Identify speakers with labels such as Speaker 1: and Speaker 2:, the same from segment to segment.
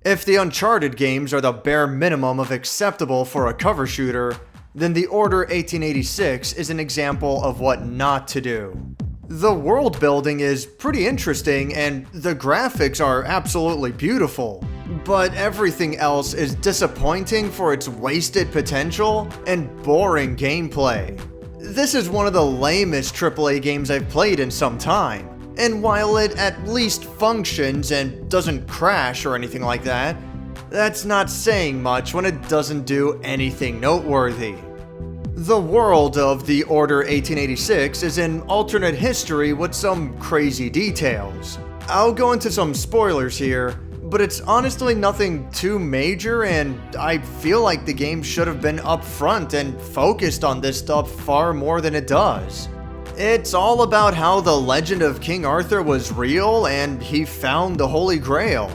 Speaker 1: If the Uncharted games are the bare minimum of acceptable for a cover shooter, then The Order 1886 is an example of what not to do. The world building is pretty interesting and the graphics are absolutely beautiful, but everything else is disappointing for its wasted potential and boring gameplay. This is one of the lamest AAA games I've played in some time, and while it at least functions and doesn't crash or anything like that, that's not saying much when it doesn't do anything noteworthy. The world of The Order 1886 is an alternate history with some crazy details. I'll go into some spoilers here, but it's honestly nothing too major, and I feel like the game should have been upfront and focused on this stuff far more than it does. It's all about how the legend of King Arthur was real and he found the Holy Grail.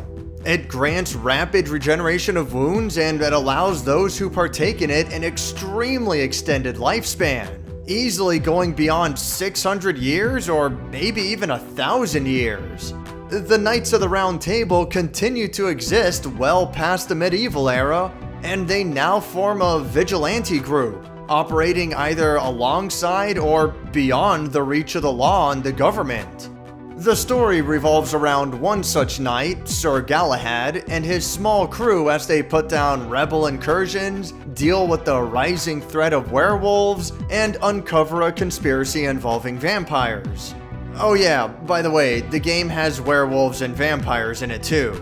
Speaker 1: It grants rapid regeneration of wounds and it allows those who partake in it an extremely extended lifespan, easily going beyond 600 years or maybe even 1,000 years. The Knights of the Round Table continue to exist well past the medieval era, and they now form a vigilante group, operating either alongside or beyond the reach of the law and the government. The story revolves around one such knight, Sir Galahad, and his small crew as they put down rebel incursions, deal with the rising threat of werewolves, and uncover a conspiracy involving vampires. Oh yeah, by the way, the game has werewolves and vampires in it too.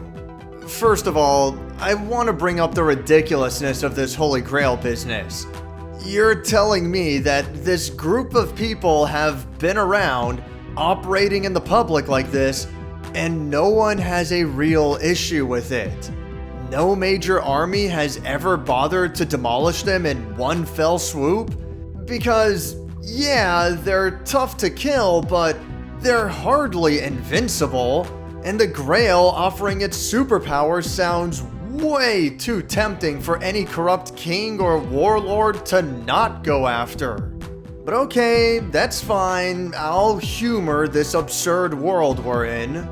Speaker 1: First of all, I want to bring up the ridiculousness of this Holy Grail business. You're telling me that this group of people have been around, operating in the public like this, and no one has a real issue with it. No major army has ever bothered to demolish them in one fell swoop? Because, yeah, they're tough to kill, but they're hardly invincible, and the Grail offering its superpowers sounds way too tempting for any corrupt king or warlord to not go after. But okay, that's fine, I'll humor this absurd world we're in.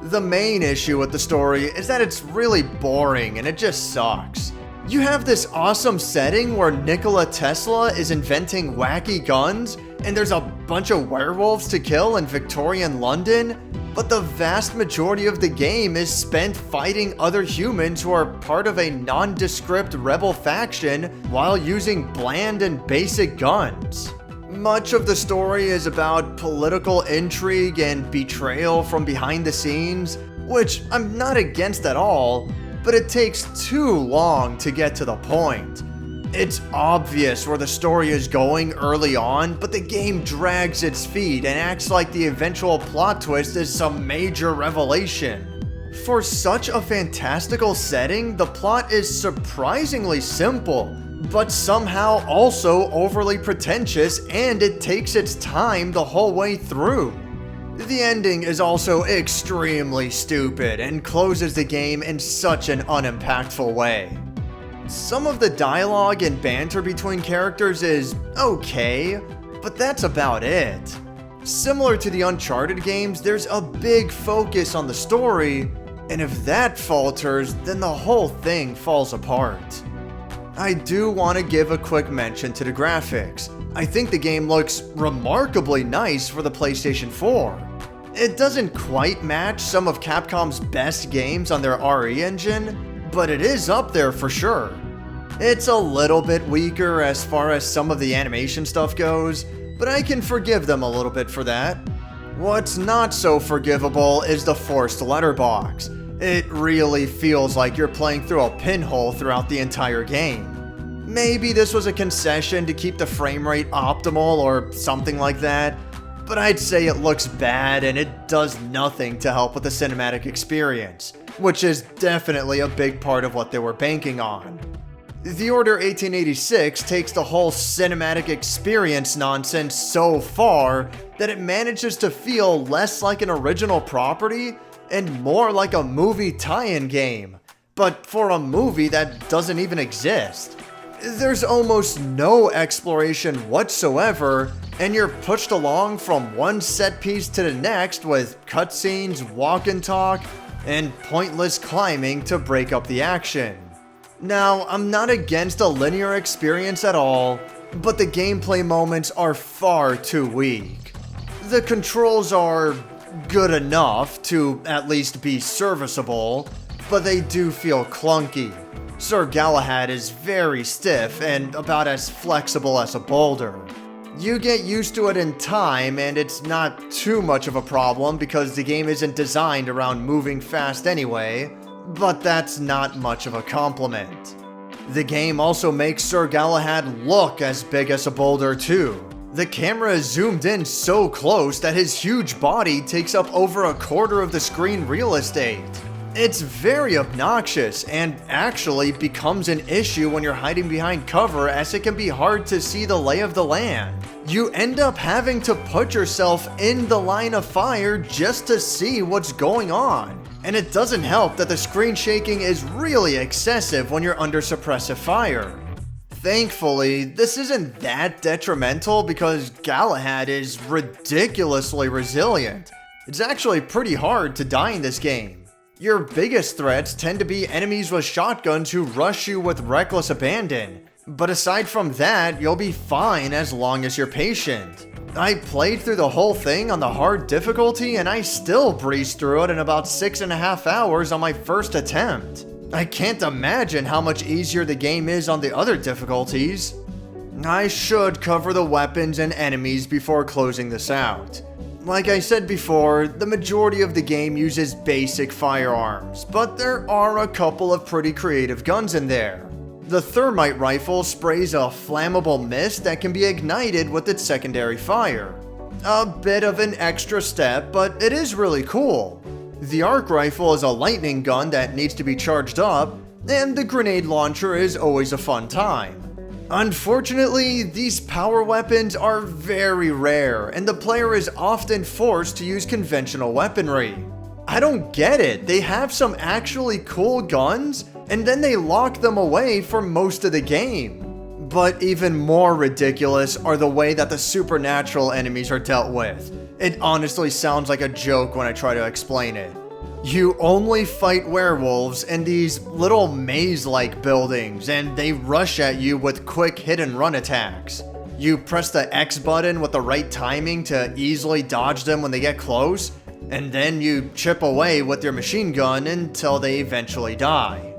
Speaker 1: The main issue with the story is that it's really boring and it just sucks. You have this awesome setting where Nikola Tesla is inventing wacky guns, and there's a bunch of werewolves to kill in Victorian London, but the vast majority of the game is spent fighting other humans who are part of a nondescript rebel faction while using bland and basic guns. Much of the story is about political intrigue and betrayal from behind the scenes, which I'm not against at all, but it takes too long to get to the point. It's obvious where the story is going early on, but the game drags its feet and acts like the eventual plot twist is some major revelation. For such a fantastical setting, the plot is surprisingly simple, but somehow also overly pretentious, and it takes its time the whole way through. The ending is also extremely stupid and closes the game in such an unimpactful way. Some of the dialogue and banter between characters is okay, but that's about it. Similar to the Uncharted games, there's a big focus on the story, and if that falters, then the whole thing falls apart. I do want to give a quick mention to the graphics. I think the game looks remarkably nice for the PlayStation 4. It doesn't quite match some of Capcom's best games on their RE engine, but it is up there for sure. It's a little bit weaker as far as some of the animation stuff goes, but I can forgive them a little bit for that. What's not so forgivable is the forced letterbox. It really feels like you're playing through a pinhole throughout the entire game. Maybe this was a concession to keep the frame rate optimal or something like that, but I'd say it looks bad and it does nothing to help with the cinematic experience, which is definitely a big part of what they were banking on. The Order 1886 takes the whole cinematic experience nonsense so far that it manages to feel less like an original property and more like a movie tie-in game, but for a movie that doesn't even exist. There's almost no exploration whatsoever, and you're pushed along from one set piece to the next with cutscenes, walk and talk, and pointless climbing to break up the action. Now, I'm not against a linear experience at all, but the gameplay moments are far too weak. The controls are good enough to at least be serviceable, but they do feel clunky. Sir Galahad is very stiff and about as flexible as a boulder. You get used to it in time, and it's not too much of a problem because the game isn't designed around moving fast anyway, but that's not much of a compliment. The game also makes Sir Galahad look as big as a boulder too. The camera is zoomed in so close that his huge body takes up over a quarter of the screen real estate. It's very obnoxious and actually becomes an issue when you're hiding behind cover, as it can be hard to see the lay of the land. You end up having to put yourself in the line of fire just to see what's going on. And it doesn't help that the screen shaking is really excessive when you're under suppressive fire. Thankfully, this isn't that detrimental because Galahad is ridiculously resilient. It's actually pretty hard to die in this game. Your biggest threats tend to be enemies with shotguns who rush you with reckless abandon. But aside from that, you'll be fine as long as you're patient. I played through the whole thing on the hard difficulty and I still breezed through it in about 6.5 hours on my first attempt. I can't imagine how much easier the game is on the other difficulties. I should cover the weapons and enemies before closing this out. Like I said before, the majority of the game uses basic firearms, but there are a couple of pretty creative guns in there. The Thermite Rifle sprays a flammable mist that can be ignited with its secondary fire. A bit of an extra step, but it is really cool. The Arc Rifle is a lightning gun that needs to be charged up, and the grenade launcher is always a fun time. Unfortunately, these power weapons are very rare, and the player is often forced to use conventional weaponry. I don't get it. They have some actually cool guns, and then they lock them away for most of the game. But even more ridiculous are the way that the supernatural enemies are dealt with. It honestly sounds like a joke when I try to explain it. You only fight werewolves in these little maze-like buildings, and they rush at you with quick hit-and-run attacks. You press the X button with the right timing to easily dodge them when they get close, and then you chip away with your machine gun until they eventually die.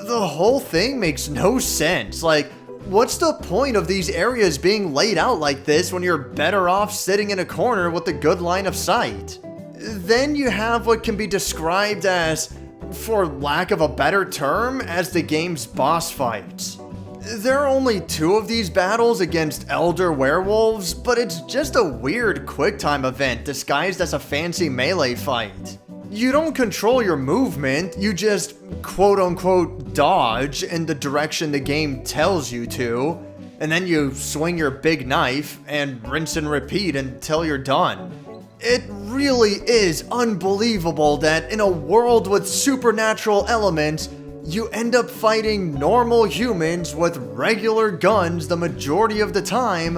Speaker 1: The whole thing makes no sense. Like, what's the point of these areas being laid out like this when you're better off sitting in a corner with a good line of sight? Then you have what can be described as, for lack of a better term, as the game's boss fights. There are only 2 of these battles against elder werewolves, but it's just a weird QuickTime event disguised as a fancy melee fight. You don't control your movement, you just quote-unquote dodge in the direction the game tells you to, and then you swing your big knife and rinse and repeat until you're done. It really is unbelievable that in a world with supernatural elements, you end up fighting normal humans with regular guns the majority of the time,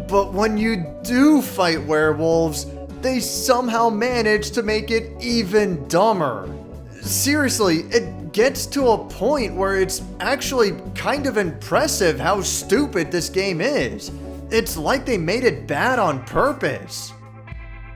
Speaker 1: but when you do fight werewolves, they somehow manage to make it even dumber. Seriously, it gets to a point where it's actually kind of impressive how stupid this game is. It's like they made it bad on purpose.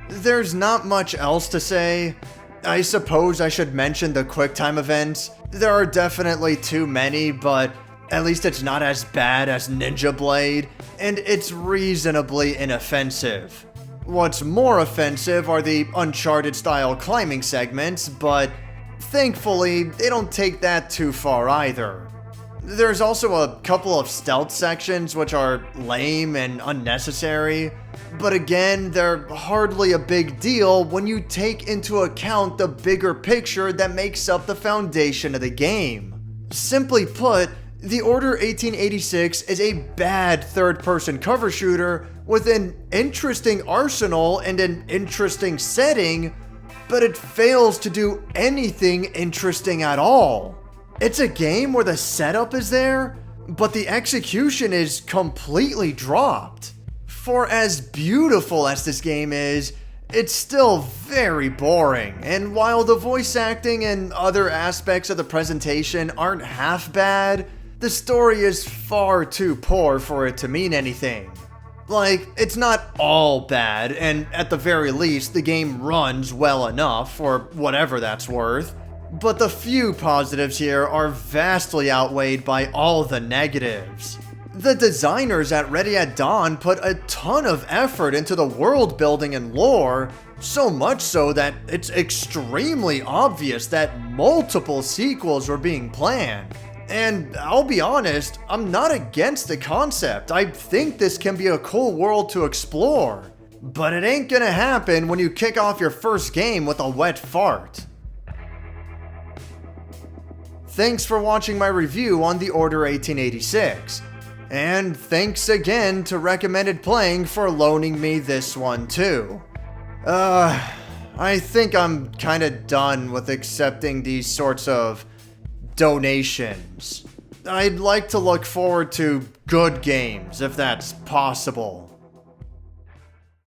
Speaker 1: There's not much else to say. I suppose I should mention the QuickTime events. There are definitely too many, but at least it's not as bad as Ninja Blade, and it's reasonably inoffensive. What's more offensive are the Uncharted-style climbing segments, but thankfully, they don't take that too far either. There's also a couple of stealth sections which are lame and unnecessary, but again, they're hardly a big deal when you take into account the bigger picture that makes up the foundation of the game. Simply put, The Order 1886 is a bad third-person cover shooter with an interesting arsenal and an interesting setting, but it fails to do anything interesting at all. It's a game where the setup is there, but the execution is completely dropped. For as beautiful as this game is, it's still very boring, and while the voice acting and other aspects of the presentation aren't half bad, the story is far too poor for it to mean anything. Like, it's not all bad, and at the very least, the game runs well enough, or whatever that's worth. But the few positives here are vastly outweighed by all the negatives. The designers at Ready at Dawn put a ton of effort into the world building and lore, so much so that it's extremely obvious that multiple sequels were being planned. And I'll be honest, I'm not against the concept. I think this can be a cool world to explore. But it ain't gonna happen when you kick off your first game with a wet fart. Thanks for watching my review on The Order 1886. And thanks again to Recommended Playing for loaning me this one too. I think I'm kinda done with accepting these sorts of donations. I'd like to look forward to good games if that's possible.